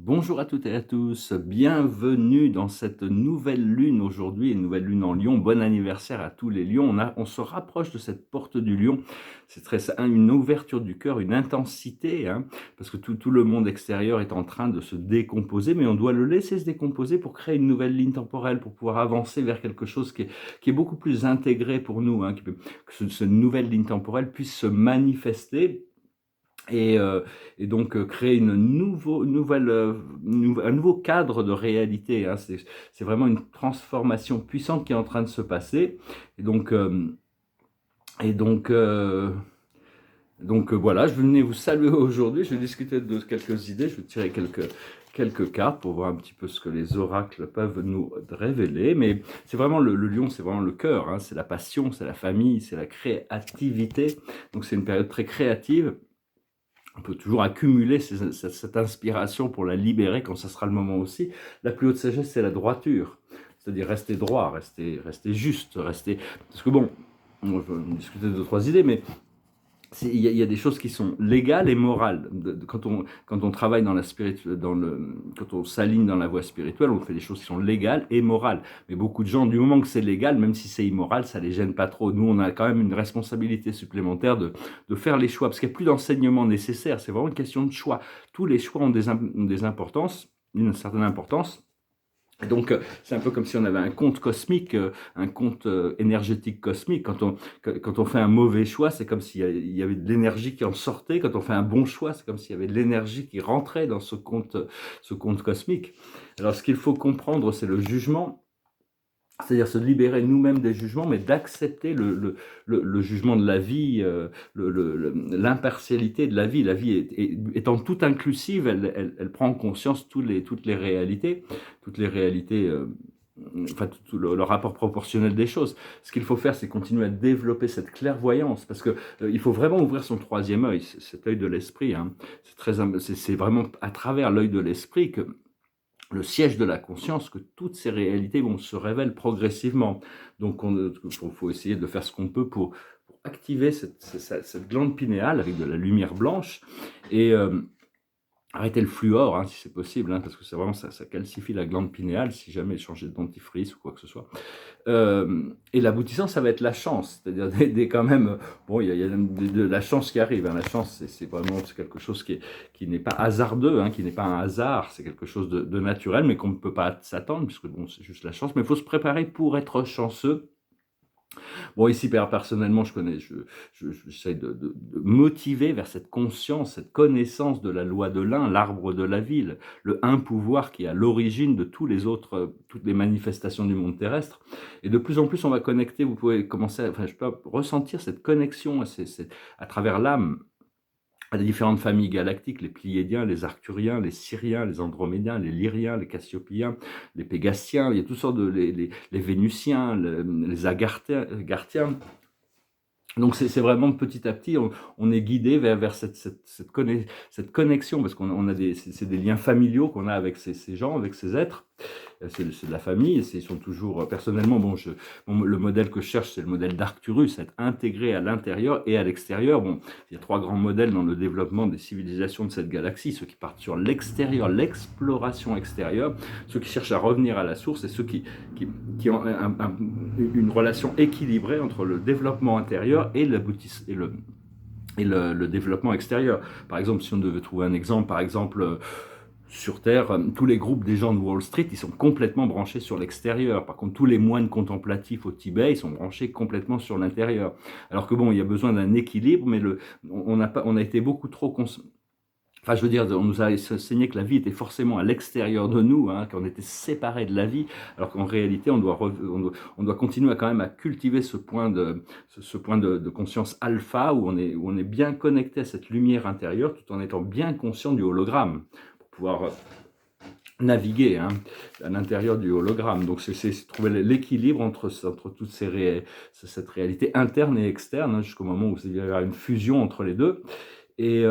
Bonjour à toutes et à tous, bienvenue dans cette nouvelle lune aujourd'hui, une nouvelle lune en Lion. Bon anniversaire à tous les lions. On se rapproche de cette porte du lion. C'est une ouverture du cœur, une intensité, hein, parce que tout le monde extérieur est en train de se décomposer, mais on doit le laisser se décomposer pour créer une nouvelle ligne temporelle, pour pouvoir avancer vers quelque chose qui est beaucoup plus intégré pour nous, hein, que cette nouvelle ligne temporelle puisse se manifester et, euh, et donc créer un nouveau cadre de réalité, hein. C'est vraiment une transformation puissante qui est en train de se passer. Et donc, euh, et donc, euh, voilà, je venais vous saluer aujourd'hui. Je vais discuter de quelques idées. Je vais tirer quelques cartes pour voir un petit peu ce que les oracles peuvent nous révéler. Mais c'est vraiment le lion, c'est vraiment le cœur, hein. C'est la passion, c'est la famille, c'est la créativité. Donc c'est une période très créative. On peut toujours accumuler cette inspiration pour la libérer quand ça sera le moment aussi. La plus haute sagesse, c'est la droiture. C'est-à-dire rester droit, rester juste, rester... Parce que bon, on va discuter de trois idées, mais il y a des choses qui sont légales et morales. Quand on travaille dans quand on s'aligne dans la voie spirituelle, on fait des choses qui sont légales et morales. Mais beaucoup de gens, du moment que c'est légal, même si c'est immoral, ça les gêne pas trop. Nous, on a quand même une responsabilité supplémentaire de faire les choix, parce qu'il n'y a plus d'enseignement nécessaire. C'est vraiment une question de choix. Tous les choix ont des importances, une certaine importance. Et donc, c'est un peu comme si on avait un compte cosmique, un compte énergétique cosmique. Quand on fait un mauvais choix, c'est comme s'il y avait de l'énergie qui en sortait. Quand on fait un bon choix, c'est comme s'il y avait de l'énergie qui rentrait dans ce compte cosmique. Alors, ce qu'il faut comprendre, c'est le jugement, c'est-à-dire se libérer nous-mêmes des jugements, mais d'accepter le jugement de la vie, l'impartialité de la vie. La vie étant toute inclusive, elle prend en conscience toutes les réalités, enfin tout le rapport proportionnel des choses. Ce qu'il faut faire, c'est continuer à développer cette clairvoyance, parce que il faut vraiment ouvrir son troisième œil, cet œil de l'esprit, hein. C'est vraiment à travers l'œil de l'esprit que le siège de la conscience, que toutes ces réalités se révèlent progressivement. Donc, faut essayer de faire ce qu'on peut pour activer cette glande pinéale avec de la lumière blanche et arrêter le fluor, hein, si c'est possible, hein, parce que c'est vraiment ça calcifie la glande pinéale si jamais changer de dentifrice ou quoi que ce soit. Et l'aboutissant, ça va être la chance, c'est-à-dire quand même, bon, il y a de la chance qui arrive, hein. La chance, c'est vraiment quelque chose qui n'est pas hasardeux, hein, qui n'est pas un hasard, c'est quelque chose de naturel, mais qu'on ne peut pas s'attendre, puisque bon, c'est juste la chance, mais il faut se préparer pour être chanceux. Bon, ici, personnellement, j'essaie de motiver vers cette conscience, cette connaissance de la loi de l'un, l'arbre de la ville, le un pouvoir qui est à l'origine de toutes les manifestations du monde terrestre. Et de plus en plus, on va connecter, vous pouvez commencer, enfin, je peux ressentir cette connexion à travers l'âme, à des différentes familles galactiques, les Pléiadiens, les Arcturiens, les Syriens, les Andromédiens, les Lyriens, les Cassiopéiens, les Pégassiens, il y a toutes sortes les Vénusiens, les Agarthiens. Donc c'est vraiment petit à petit, on est guidé vers cette connexion, parce qu'on a c'est des liens familiaux qu'on a avec ces gens, avec ces êtres. C'est de la famille, ils sont toujours, personnellement, le modèle que je cherche, c'est le modèle d'Arcturus, être intégré à l'intérieur et à l'extérieur. Bon, il y a trois grands modèles dans le développement des civilisations de cette galaxie, ceux qui partent sur l'extérieur, l'exploration extérieure, ceux qui cherchent à revenir à la source, et ceux qui ont une relation équilibrée entre le développement intérieur et le développement extérieur. Par exemple, si on devait trouver un exemple, par exemple, sur Terre, tous les groupes des gens de Wall Street, ils sont complètement branchés sur l'extérieur. Par contre, tous les moines contemplatifs au Tibet, ils sont branchés complètement sur l'intérieur. Alors que bon, il y a besoin d'un équilibre, mais on a été beaucoup trop... Enfin, je veux dire, on nous a enseigné que la vie était forcément à l'extérieur de nous, hein, qu'on était séparés de la vie, alors qu'en réalité, on doit continuer quand même à cultiver ce point de conscience alpha, où on est bien connecté à cette lumière intérieure, tout en étant bien conscient du hologramme, pour pouvoir naviguer, hein, à l'intérieur du hologramme. Donc, c'est trouver l'équilibre entre toutes cette réalité interne et externe, hein, jusqu'au moment où il y aura une fusion entre les deux. Et...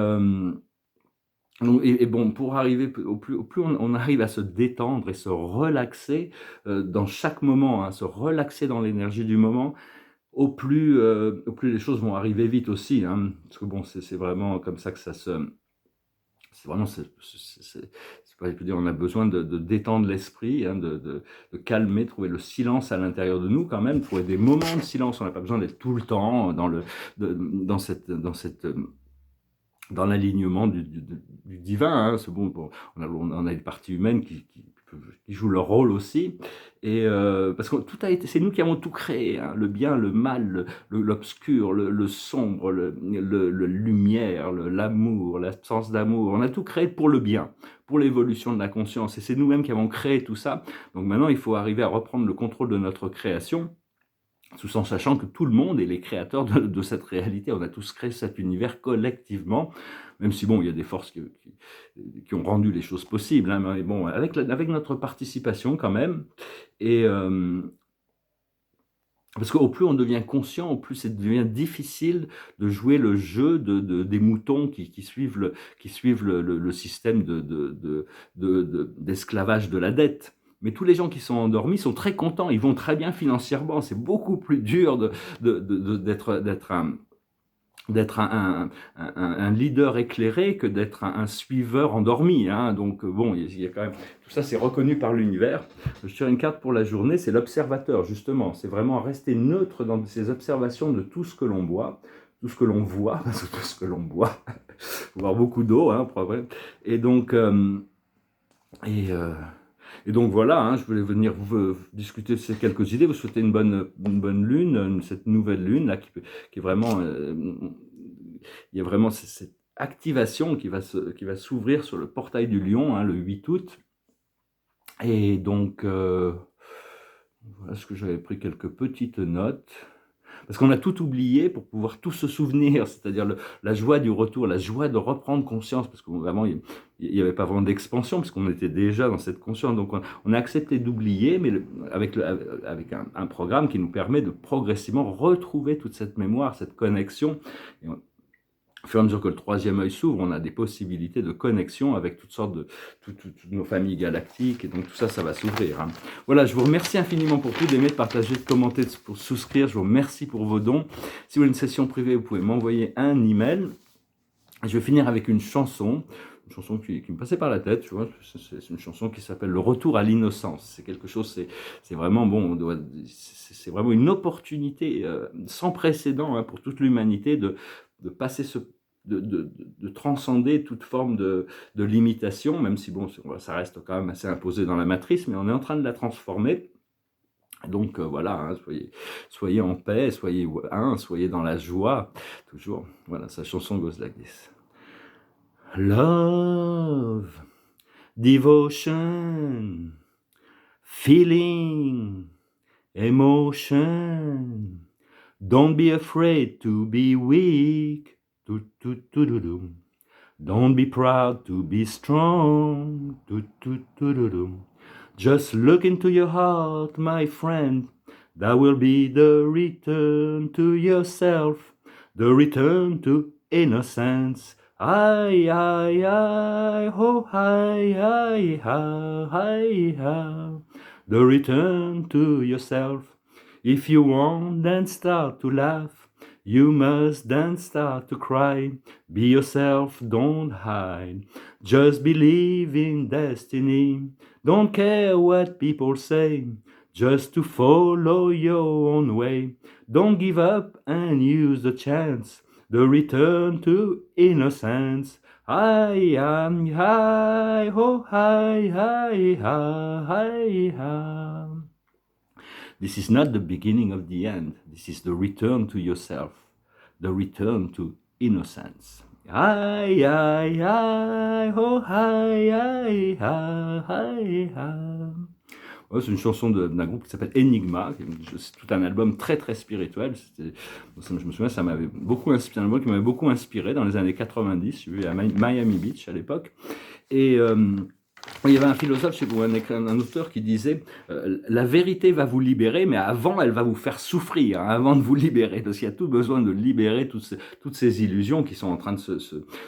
bon, pour arriver, au plus on arrive à se détendre et se relaxer dans chaque moment, hein, se relaxer dans l'énergie du moment, au plus les choses vont arriver vite aussi, hein, parce que bon, c'est vraiment comme ça que ça se... C'est vraiment, je peux dire, on a besoin de détendre l'esprit, hein, de calmer, trouver le silence à l'intérieur de nous quand même, trouver des moments de silence. On n'a pas besoin d'être tout le temps dans l'alignement du divin. Hein. C'est bon, on a des parties humaines qui jouent leur rôle aussi. Et parce que tout a été, c'est nous qui avons tout créé, hein, le bien, le mal, l'obscur, le sombre, le lumière, l'amour, l'absence d'amour. On a tout créé pour le bien, pour l'évolution de la conscience. Et c'est nous-mêmes qui avons créé tout ça. Donc maintenant, il faut arriver à reprendre le contrôle de notre création, tout en sachant que tout le monde est les créateurs de cette réalité. On a tous créé cet univers collectivement, même si bon, il y a des forces qui ont rendu les choses possibles, hein, mais bon, avec notre participation quand même. Et parce qu'au plus on devient conscient, au plus ça devient difficile de jouer le jeu des moutons qui suivent le système d'esclavage de la dette. Mais tous les gens qui sont endormis sont très contents, ils vont très bien financièrement. C'est beaucoup plus dur d'être un leader éclairé que d'être un suiveur endormi. Hein. Donc bon, il y a quand même tout ça, c'est reconnu par l'univers. Je tire une carte pour la journée, c'est l'observateur justement. C'est vraiment rester neutre dans ses observations de tout ce que l'on boit, tout ce que l'on voit, parce que tout ce que l'on boit, il faut boire beaucoup d'eau, hein, pour vrai. Et donc et donc voilà, hein, je voulais venir vous discuter de ces quelques idées, vous souhaiter une bonne lune, cette nouvelle lune là qui est vraiment, il y a vraiment cette activation qui va s'ouvrir sur le portail du lion, hein, le 8 août. Et donc, voilà ce que j'avais pris quelques petites notes. Parce qu'on a tout oublié pour pouvoir tout se souvenir, c'est-à-dire la joie du retour, la joie de reprendre conscience, parce que vraiment, il n'y avait pas vraiment d'expansion, parce qu'on était déjà dans cette conscience. Donc, on a accepté d'oublier, mais avec un programme qui nous permet de progressivement retrouver toute cette mémoire, cette connexion. Et au fur et à mesure que le troisième œil s'ouvre, on a des possibilités de connexion avec toutes sortes toutes nos familles galactiques, et donc tout ça, ça va s'ouvrir. Hein. Voilà, je vous remercie infiniment pour tout, d'aimer, de partager, de commenter, pour souscrire. Je vous remercie pour vos dons. Si vous voulez une session privée, vous pouvez m'envoyer un email. Je vais finir avec une chanson qui me passait par la tête, tu vois. C'est une chanson qui s'appelle Le Retour à l'innocence. C'est quelque chose, c'est vraiment bon, c'est vraiment une opportunité sans précédent, hein, pour toute l'humanité de passer de transcender toute forme de limitation, même si bon, ça reste quand même assez imposé dans la matrice, mais on est en train de la transformer. Donc voilà, hein, soyez en paix, soyez dans la joie, toujours. Voilà, sa chanson goes like this. Love, devotion, feeling, emotion. Don't be afraid to be weak. Don't be proud to be strong. Just look into your heart, my friend. That will be the return to yourself, the return to innocence. Aye, aye, aye, ho, aye, aye, aye, aye. The return to yourself. If you want, then start to laugh. You must then start to cry. Be yourself, don't hide. Just believe in destiny. Don't care what people say. Just to follow your own way. Don't give up and use the chance. The return to innocence. Hi, hi, ho, hi, hi, hi, hi, hi. This is not the beginning of the end. This is the return to yourself, the return to innocence. Hi, hi, hi, ho, hi, hi, hi, hi, hi. Ouais, c'est une chanson d'un groupe qui s'appelle Enigma. C'est tout un album très très spirituel. Je me souviens, ça m'avait beaucoup inspiré, un album qui m'avait beaucoup inspiré dans les années 90. Je vivais à Miami Beach à l'époque. Et il y avait un philosophe chez vous, un auteur qui disait la vérité va vous libérer, mais avant elle va vous faire souffrir, hein, avant de vous libérer, parce qu'il y a tout besoin de libérer toutes ces illusions qui sont en train de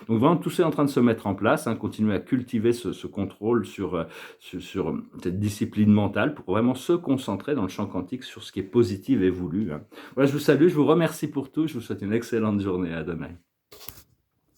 donc vraiment tout ça est en train de se mettre en place, hein, continuer à cultiver ce contrôle sur cette discipline mentale pour vraiment se concentrer dans le champ quantique sur ce qui est positif et voulu. Hein. Voilà, je vous salue, je vous remercie pour tout, je vous souhaite une excellente journée, à demain.